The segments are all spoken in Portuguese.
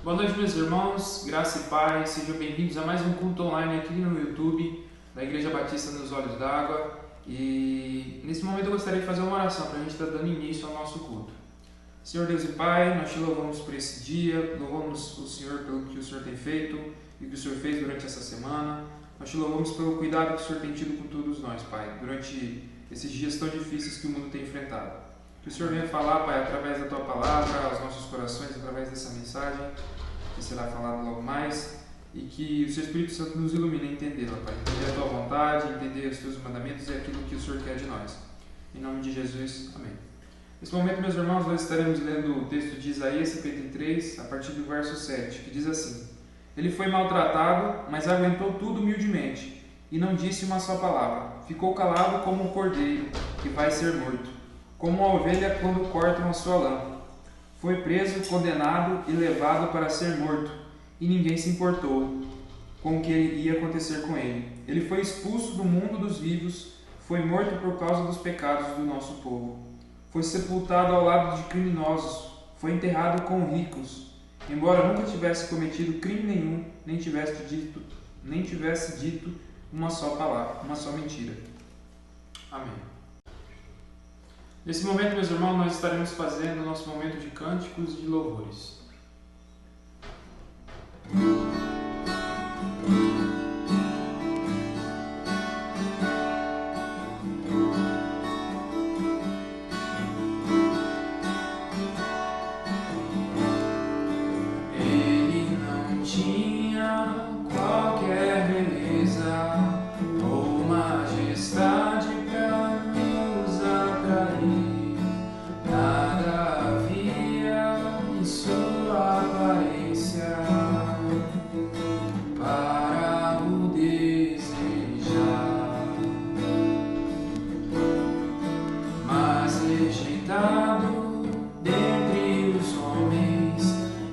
Boa noite, meus irmãos, graça e paz, sejam bem-vindos a mais um culto online aqui no YouTube da Igreja Batista nos Olhos d'Água. E nesse momento eu gostaria de fazer uma oração para a gente estar dando início ao nosso culto. Senhor Deus e Pai, nós te louvamos por esse dia, louvamos o Senhor pelo que o Senhor tem feito e o que o Senhor fez durante essa semana. Nós te louvamos pelo cuidado que o Senhor tem tido com todos nós, Pai, durante esses dias tão difíceis que o mundo tem enfrentado. Que o Senhor venha falar, Pai, através da Tua Palavra, aos nossos corações, através dessa mensagem que será falada logo mais, e que o Seu Espírito Santo nos ilumine a entendê-la, Pai. Entender a Tua vontade, entender os Teus mandamentos e aquilo que o Senhor quer de nós. Em nome de Jesus, amém. Nesse momento, meus irmãos, nós estaremos lendo o texto de Isaías 53, a partir do verso 7, que diz assim: Ele foi maltratado, mas aguentou tudo humildemente, e não disse uma só palavra. Ficou calado como um cordeiro que vai ser morto, como uma ovelha quando cortam a sua lã. Foi preso, condenado e levado para ser morto, e ninguém se importou com o que ia acontecer com ele. Ele foi expulso do mundo dos vivos, foi morto por causa dos pecados do nosso povo. Foi sepultado ao lado de criminosos, foi enterrado com ricos, embora nunca tivesse cometido crime nenhum, nem tivesse dito uma só palavra, uma só mentira. Amém. Nesse momento, meus irmãos, nós estaremos fazendo o nosso momento de cânticos e de louvores. Ele não tinha qualquer beleza ou majestade para nos atrair. Nada havia em sua aparência para o desejar, mas rejeitado dentre os homens,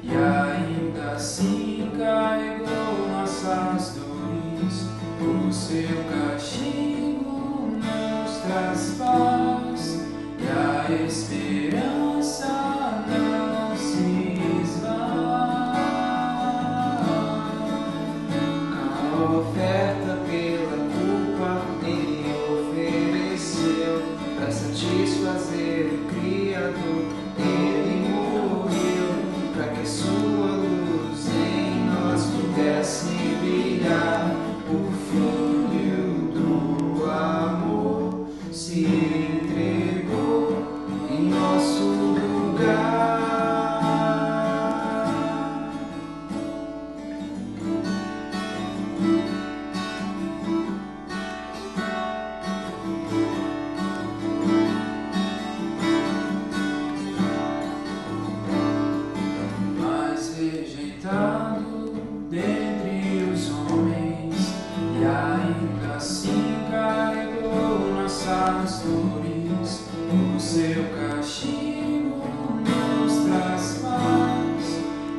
e ainda assim carregou nossas dores. O seu castigo nos traz paz, e a esperança não se esvai. A oferta pela culpa ele ofereceu, para satisfazer o Criador. Ele morreu, para que sua luz em nós pudesse brilhar. O Filho do amor se entregou em nosso lugar. Mas rejeitado dentre os homens, e ainda assim carregou nossas dores. O seu castigo nos traz paz,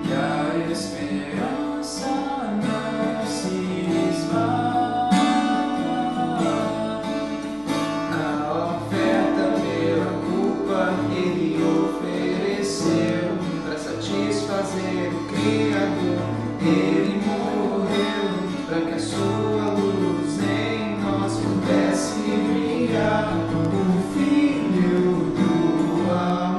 e a esperança não se esvai. A oferta pela culpa ele ofereceu, para satisfazer o Criador. Ele morreu, para que a sua luz em nós pudesse brilhar. O Filho do amor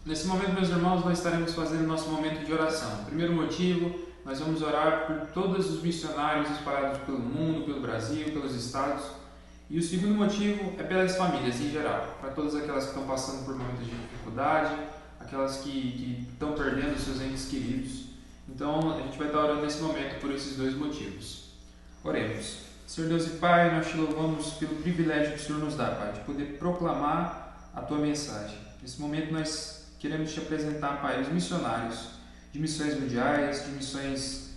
Nesse momento, meus irmãos, nós estaremos fazendo nosso momento de oração. Primeiro motivo, nós vamos orar por todos os missionários espalhados pelo mundo, pelo Brasil, pelos estados. E o segundo motivo é pelas famílias em geral, para todas aquelas que estão passando por momentos de dificuldade, aquelas que estão perdendo seus entes queridos. Então, a gente vai estar orando nesse momento por esses dois motivos. Oremos. Senhor Deus e Pai, nós te louvamos pelo privilégio que o Senhor nos dá, Pai, de poder proclamar a Tua mensagem. Nesse momento nós queremos te apresentar, Pai, os missionários de missões mundiais, de missões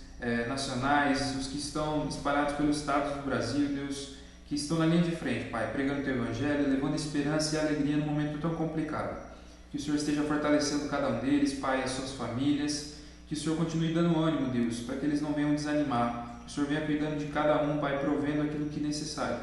nacionais, os que estão espalhados pelos estados do Brasil, Deus, que estão na linha de frente, Pai, pregando o Teu Evangelho, levando esperança e alegria num momento tão complicado. Que o Senhor esteja fortalecendo cada um deles, Pai, as suas famílias, que o Senhor continue dando ânimo, Deus, para que eles não venham desanimar. Que o Senhor venha cuidando de cada um, Pai, provendo aquilo que é necessário,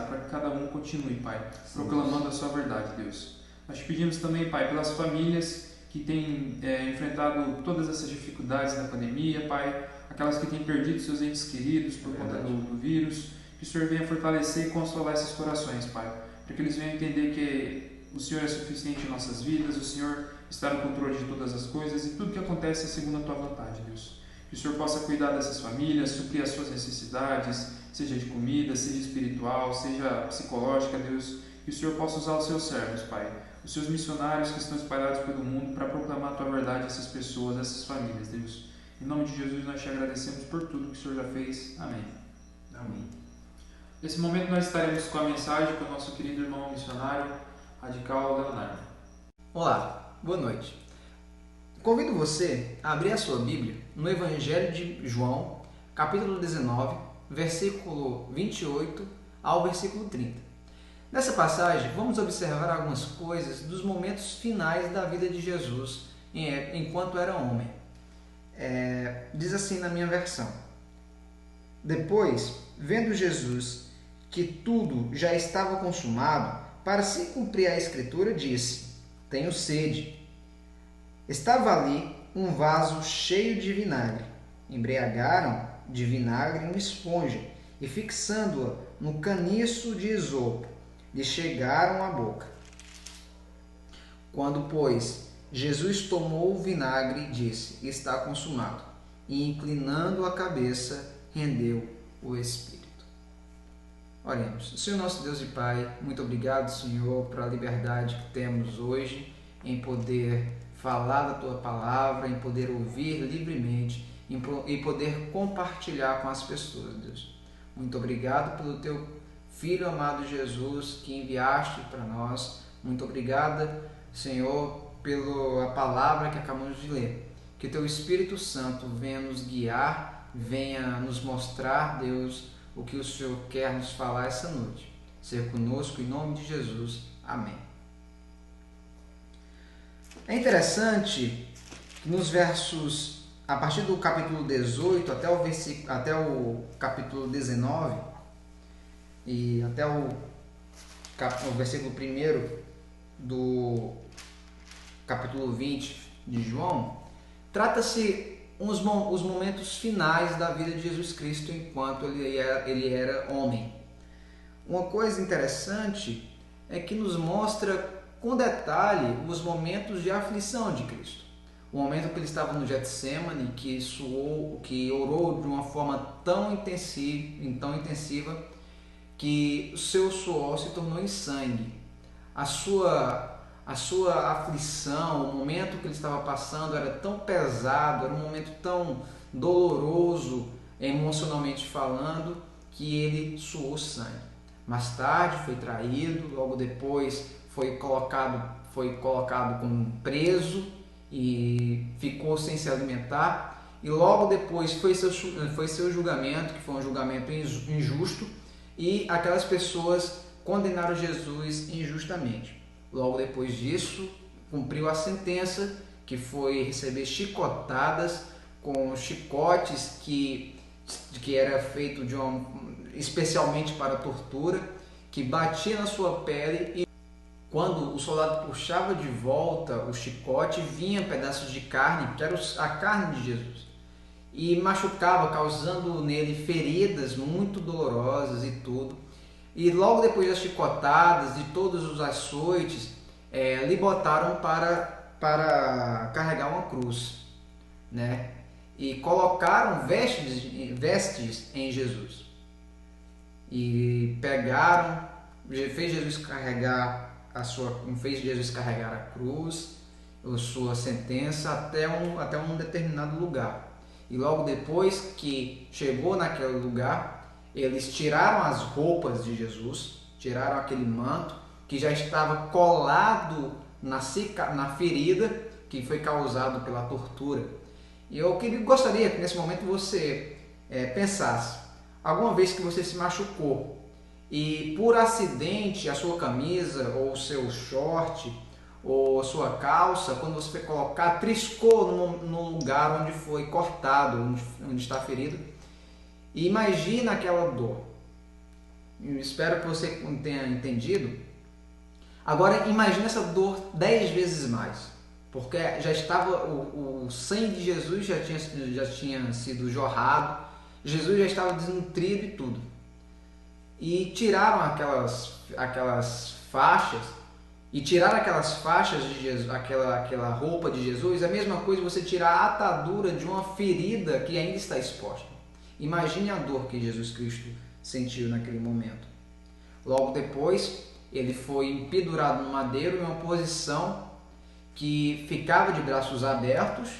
para que cada um continue, Pai, proclamando a sua verdade, Deus. Nós te pedimos também, Pai, pelas famílias que têm enfrentado todas essas dificuldades da pandemia, Pai, aquelas que têm perdido seus entes queridos por conta do vírus, que o Senhor venha fortalecer e consolar esses corações, Pai, para que eles venham entender que o Senhor é suficiente em nossas vidas, o Senhor está no controle de todas as coisas e tudo que acontece é segundo a Tua vontade, Deus. Que o Senhor possa cuidar dessas famílias, suprir as suas necessidades, seja de comida, seja espiritual, seja psicológica, Deus. Que o Senhor possa usar os seus servos, Pai, os seus missionários que estão espalhados pelo mundo para proclamar a Tua verdade a essas pessoas, a essas famílias, Deus. Em nome de Jesus nós te agradecemos por tudo que o Senhor já fez. Amém. Amém. Nesse momento nós estaremos com a mensagem com o nosso querido irmão missionário Radical Leonardo. Olá, boa noite. Convido você a abrir a sua Bíblia no Evangelho de João, capítulo 19, versículo 28 ao versículo 30. Nessa passagem, vamos observar algumas coisas dos momentos finais da vida de Jesus enquanto era homem. Diz assim na minha versão: Depois, vendo Jesus que tudo já estava consumado, para se cumprir a Escritura, disse: Tenho sede. Estava ali um vaso cheio de vinagre. Embriagaram de vinagre uma esponja e, fixando-a no caniço de esopo, lhe chegaram à boca. Quando, pois, Jesus tomou o vinagre, disse: Está consumado. E, inclinando a cabeça, rendeu o Espírito. Oremos. Senhor nosso Deus e Pai, muito obrigado, Senhor, pela liberdade que temos hoje em poder falar da Tua palavra, em poder ouvir livremente, em poder compartilhar com as pessoas, Deus. Muito obrigado pelo Teu Filho amado Jesus que enviaste para nós. Muito obrigada, Senhor, pela palavra que acabamos de ler. Que Teu Espírito Santo venha nos guiar, venha nos mostrar, Deus, o que o Senhor quer nos falar essa noite. Seja conosco, em nome de Jesus. Amém. É interessante que nos versos, a partir do capítulo 18 até o capítulo 19, e até o versículo 1 do capítulo 20 de João, trata-se os momentos finais da vida de Jesus Cristo enquanto ele era homem. Uma coisa interessante é que nos mostra com detalhe os momentos de aflição de Cristo. O momento que ele estava no Getsemane, que orou de uma forma tão intensiva que o seu suor se tornou em sangue. A sua aflição, o momento que ele estava passando era tão pesado, era um momento tão doloroso, emocionalmente falando, que ele suou sangue. Mais tarde foi traído, logo depois foi colocado como preso e ficou sem se alimentar, e logo depois foi seu julgamento, que foi um julgamento injusto, e aquelas pessoas condenaram Jesus injustamente. Logo depois disso, cumpriu a sentença, que foi receber chicotadas com chicotes que era feito especialmente para tortura, que batia na sua pele, e quando o soldado puxava de volta o chicote, vinha pedaços de carne, que era a carne de Jesus, e machucava, causando nele feridas muito dolorosas e tudo. E logo depois das chicotadas, de todos os açoites, lhe botaram para carregar uma cruz, né? E colocaram vestes em Jesus. E pegaram, fez Jesus carregar a cruz, a sua sentença, até um determinado lugar. E logo depois que chegou naquele lugar, eles tiraram as roupas de Jesus, tiraram aquele manto que já estava colado na ferida que foi causado pela tortura. E eu gostaria que nesse momento você pensasse, alguma vez que você se machucou e por acidente a sua camisa ou o seu short ou a sua calça, quando você foi colocar, triscou no lugar onde foi cortado, onde está ferido. E imagina aquela dor. Eu espero que você tenha entendido. Agora imagine essa dor 10 vezes mais, porque já estava o sangue de Jesus já tinha sido jorrado, Jesus já estava desnutrido e tudo. E tiraram aquelas faixas, de Jesus, aquela roupa de Jesus. É a mesma coisa você tirar a atadura de uma ferida que ainda está exposta. Imagine a dor que Jesus Cristo sentiu naquele momento. Logo depois, ele foi empedurado no madeiro em uma posição que ficava de braços abertos,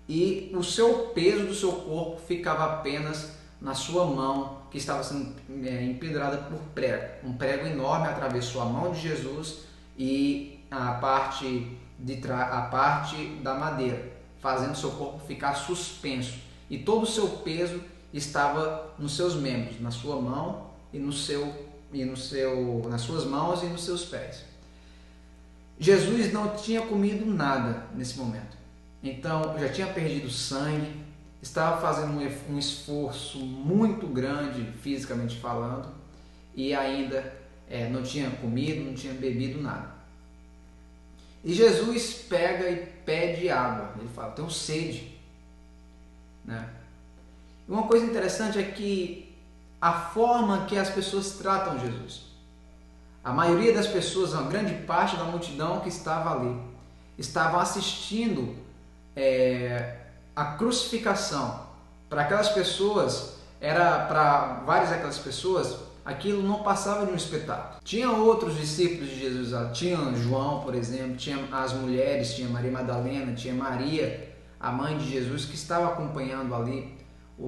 e o seu peso do seu corpo ficava apenas na sua mão, que estava sendo empedurada por prego. Um prego enorme atravessou a mão de Jesus e a parte da madeira, fazendo seu corpo ficar suspenso. E todo o seu peso estava nos seus membros, na sua mão e nas suas mãos e nos seus pés. Jesus não tinha comido nada nesse momento. Então já tinha perdido sangue, estava fazendo um esforço muito grande fisicamente falando, e ainda não tinha comido, não tinha bebido nada. E Jesus pega e pede água. Ele fala: tenho sede, né? E uma coisa interessante é que a forma que as pessoas tratam Jesus, a maioria das pessoas, uma grande parte da multidão que estava ali, estavam assistindo a crucificação. Para aquelas pessoas, para várias daquelas pessoas, aquilo não passava de um espetáculo. Tinha outros discípulos de Jesus, tinha João, por exemplo, tinha as mulheres, tinha Maria Madalena, tinha Maria, a mãe de Jesus, que estava acompanhando ali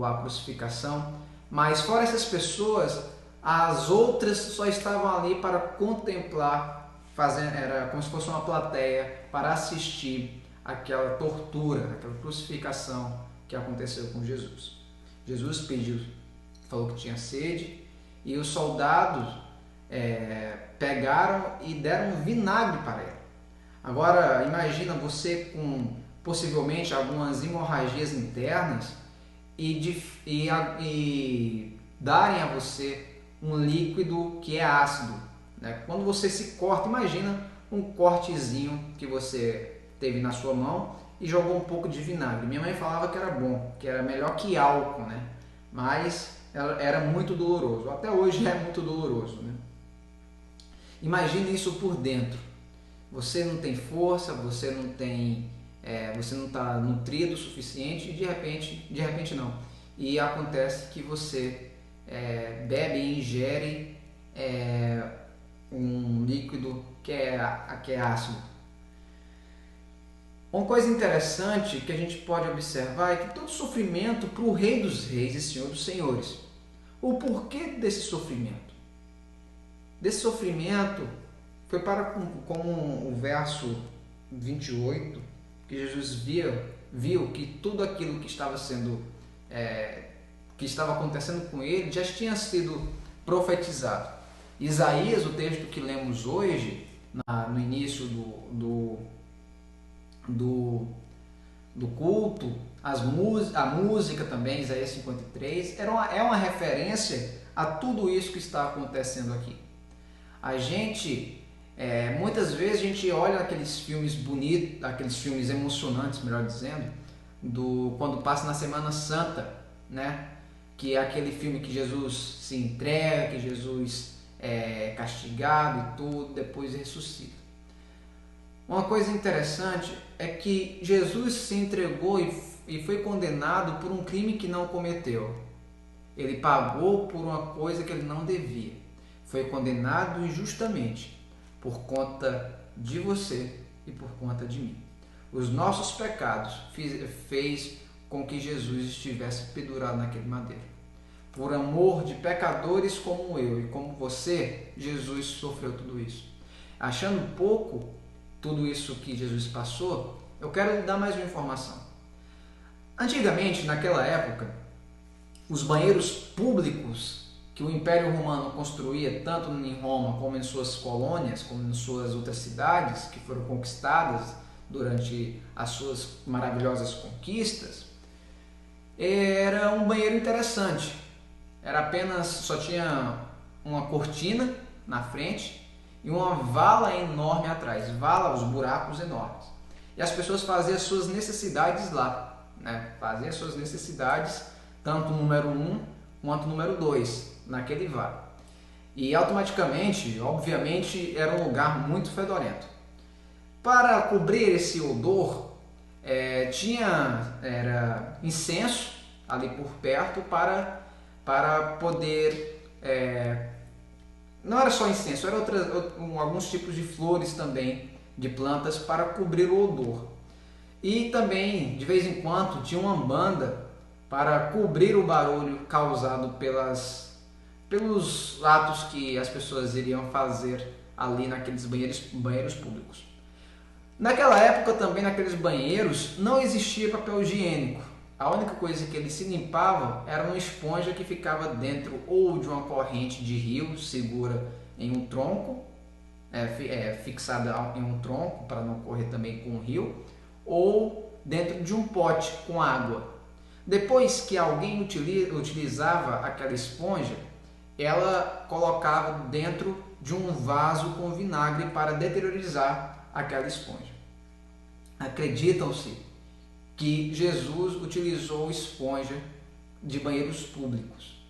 a crucificação. Mas fora essas pessoas, as outras só estavam ali para contemplar era como se fosse uma plateia para assistir aquela tortura, aquela crucificação que aconteceu com Jesus. Jesus pediu, falou que tinha sede, e os soldados pegaram e deram vinagre para ele. Agora, imagina você com possivelmente algumas hemorragias internas e darem a você um líquido que é ácido, né? Quando você se corta, imagina um cortezinho que você teve na sua mão e jogou um pouco de vinagre. Minha mãe falava que era bom, que era melhor que álcool, né? Mas era muito doloroso. Até hoje é muito doloroso, né? Imagine isso por dentro. Você não tem força, você não está nutrido o suficiente e de repente não. E acontece que você bebe e ingere um líquido que é ácido. Uma coisa interessante que a gente pode observar é que todo sofrimento para o Rei dos Reis e Senhor dos Senhores. O porquê desse sofrimento? Desse sofrimento foi como o verso 28, que Jesus viu que tudo aquilo que estava acontecendo com ele já tinha sido profetizado. Isaías, o texto que lemos hoje, no início do culto, a música também, Isaías 53, é uma referência a tudo isso que está acontecendo aqui. A gente, muitas vezes a gente olha aqueles filmes bonitos, aqueles filmes emocionantes, melhor dizendo, quando passa na Semana Santa, né? Que é aquele filme que Jesus se entrega, que Jesus é castigado e tudo, depois ressuscita. Uma coisa interessante é que Jesus se entregou e foi condenado por um crime que não cometeu. Ele pagou por uma coisa que ele não devia. Foi condenado injustamente por conta de você e por conta de mim. Os nossos pecados fez com que Jesus estivesse pendurado naquele madeiro. Por amor de pecadores como eu e como você, Jesus sofreu tudo isso. Achando pouco tudo isso que Jesus passou, eu quero lhe dar mais uma informação. Antigamente, naquela época, os banheiros públicos que o Império Romano construía tanto em Roma como em suas colônias, como em suas outras cidades que foram conquistadas durante as suas maravilhosas conquistas, era um banheiro interessante. Só tinha uma cortina na frente e uma vala enorme atrás, os buracos enormes. E as pessoas faziam as suas necessidades lá, né? Faziam as suas necessidades, tanto o número 1 quanto o número 2, naquele vale. E automaticamente, obviamente, era um lugar muito fedorento. Para cobrir esse odor, era incenso ali por perto para poder... não era só incenso, era alguns tipos de flores também, de plantas para cobrir o odor. E também, de vez em quando, tinha uma banda para cobrir o barulho causado pelos atos que as pessoas iriam fazer ali naqueles banheiros públicos. Naquela época também, naqueles banheiros, não existia papel higiênico. A única coisa que eles se limpavam era uma esponja que ficava dentro ou de uma corrente de rio, segura em um tronco, fixada em um tronco para não correr também com o rio, ou dentro de um pote com água. Depois que alguém utilizava aquela esponja, ela colocava dentro de um vaso com vinagre para deteriorizar aquela esponja. Acreditam-se que Jesus utilizou esponja de banheiros públicos.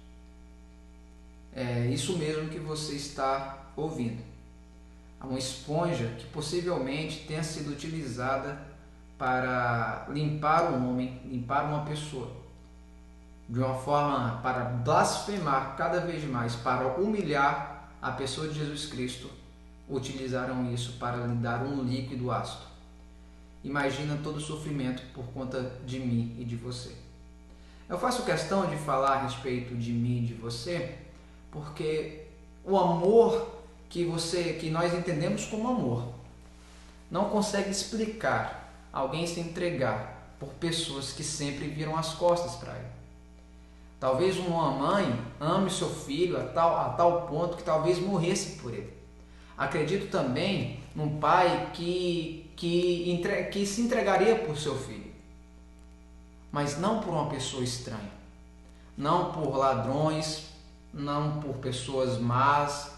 É isso mesmo que você está ouvindo. Uma esponja que possivelmente tenha sido utilizada para limpar um homem, limpar uma pessoa, de uma forma para blasfemar cada vez mais, para humilhar a pessoa de Jesus Cristo. Utilizaram isso para lhe dar um líquido ácido. Imagina todo o sofrimento por conta de mim e de você. Eu faço questão de falar a respeito de mim e de você, porque o amor que nós entendemos como amor. Não consegue explicar alguém se entregar por pessoas que sempre viram as costas para ele. Talvez uma mãe ame seu filho a tal ponto que talvez morresse por ele. Acredito também num pai que se entregaria por seu filho, mas não por uma pessoa estranha, não por ladrões, não por pessoas más,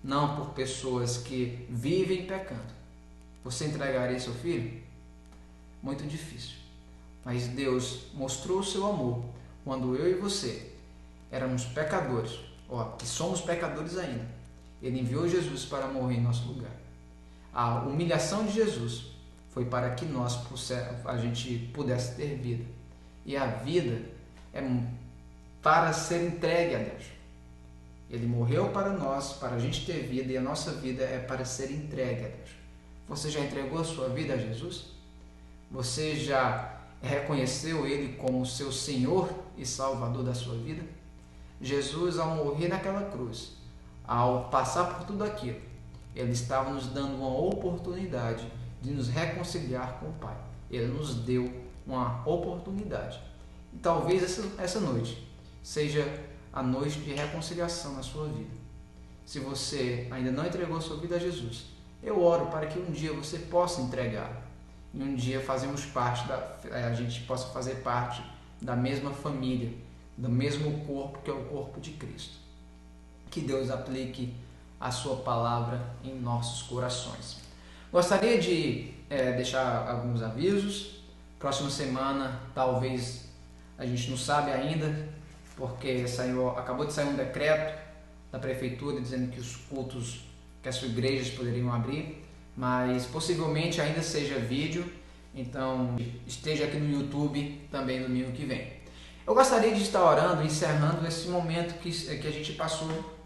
não por pessoas que vivem pecando. Você entregaria seu filho? Muito difícil. Mas Deus mostrou o seu amor quando eu e você éramos pecadores, que somos pecadores ainda. Ele enviou Jesus para morrer em nosso lugar. A humilhação de Jesus foi para que a gente pudesse ter vida. E a vida é para ser entregue a Deus. Ele morreu para nós, para a gente ter vida, e a nossa vida é para ser entregue a Deus. Você já entregou a sua vida a Jesus? Você já reconheceu Ele como seu Senhor e Salvador da sua vida? Jesus, ao morrer naquela cruz, ao passar por tudo aquilo, Ele estava nos dando uma oportunidade de nos reconciliar com o Pai. Ele nos deu uma oportunidade. E talvez essa noite seja a noite de reconciliação na sua vida. Se você ainda não entregou a sua vida a Jesus, eu oro para que um dia você possa entregar. E um dia a gente possa fazer parte da mesma família, do mesmo corpo que é o corpo de Cristo. Que Deus aplique a sua palavra em nossos corações. Gostaria de deixar alguns avisos. Próxima semana, talvez, a gente não sabe ainda, porque acabou de sair um decreto da prefeitura dizendo que os cultos, que as igrejas poderiam abrir, mas possivelmente ainda seja vídeo, então esteja aqui no YouTube também no domingo que vem. Eu gostaria de estar orando, encerrando esse momento que a gente passou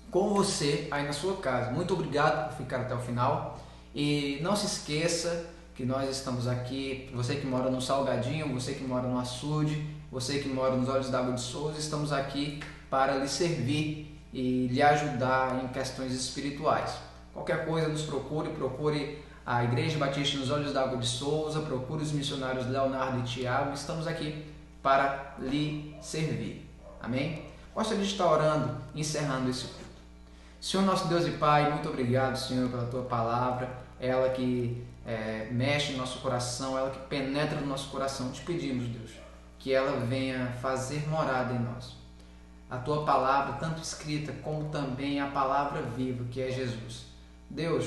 com você aí na sua casa. Muito obrigado por ficar até o final e não se esqueça que nós estamos aqui, você que mora no Salgadinho, você que mora no Açude, você que mora nos Olhos d'Água de Souza, estamos aqui para lhe servir e lhe ajudar em questões espirituais. Qualquer coisa nos procure a Igreja Batista nos Olhos d'Água de Souza, procure os missionários Leonardo e Tiago, estamos aqui para lhe servir. Amém? Gostaria de estar orando, encerrando esse culto. Senhor nosso Deus e Pai, muito obrigado, Senhor, pela Tua palavra, ela que mexe no nosso coração, ela que penetra no nosso coração. Te pedimos, Deus, que ela venha fazer morada em nós. A Tua palavra, tanto escrita como também a palavra viva, que é Jesus. Deus,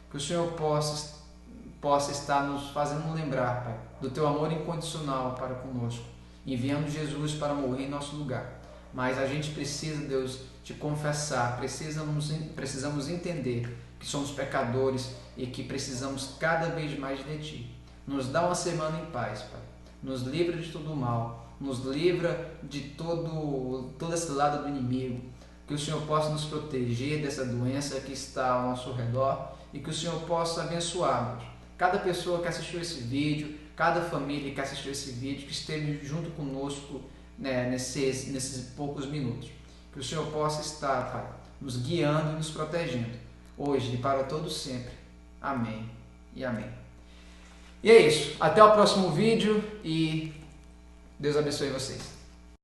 que o Senhor possa estar nos fazendo lembrar, Pai, do Teu amor incondicional para conosco, enviando Jesus para morrer em nosso lugar. Mas a gente precisa, Deus, te confessar, precisamos entender que somos pecadores e que precisamos cada vez mais de Ti. Nos dá uma semana em paz, Pai. Nos livra de todo o mal, nos livra de todo esse lado do inimigo. Que o Senhor possa nos proteger dessa doença que está ao nosso redor e que o Senhor possa abençoar-nos. Cada pessoa que assistiu esse vídeo, cada família que assistiu esse vídeo, que esteve junto conosco, nesses poucos minutos. Que o Senhor possa estar, Pai, nos guiando e nos protegendo, hoje e para todos sempre. Amém e amém. E é isso. Até o próximo vídeo e Deus abençoe vocês.